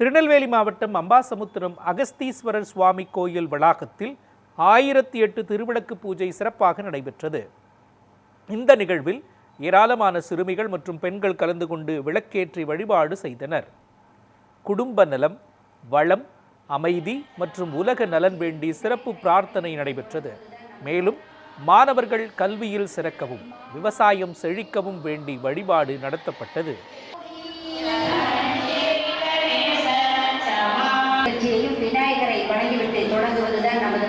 திருநெல்வேலி மாவட்டம் அம்பாசமுத்திரம் அகஸ்தீஸ்வரர் சுவாமி கோயில் வளாகத்தில் 1008 திருவிளக்கு பூஜை சிறப்பாக நடைபெற்றது. இந்த நிகழ்வில் ஏராளமான சிறுமிகள் மற்றும் பெண்கள் கலந்து கொண்டு விளக்கேற்றி வழிபாடு செய்தனர். குடும்ப நலம், வளம், அமைதி மற்றும் உலக நலன் வேண்டி சிறப்பு பிரார்த்தனை நடைபெற்றது. மேலும் மாணவர்கள் கல்வியில் சிறக்கவும் விவசாயம் செழிக்கவும் வேண்டி வழிபாடு நடத்தப்பட்டது. விநாயகரை வணங்கிவிட்டு தொடங்குவதுதான் நமது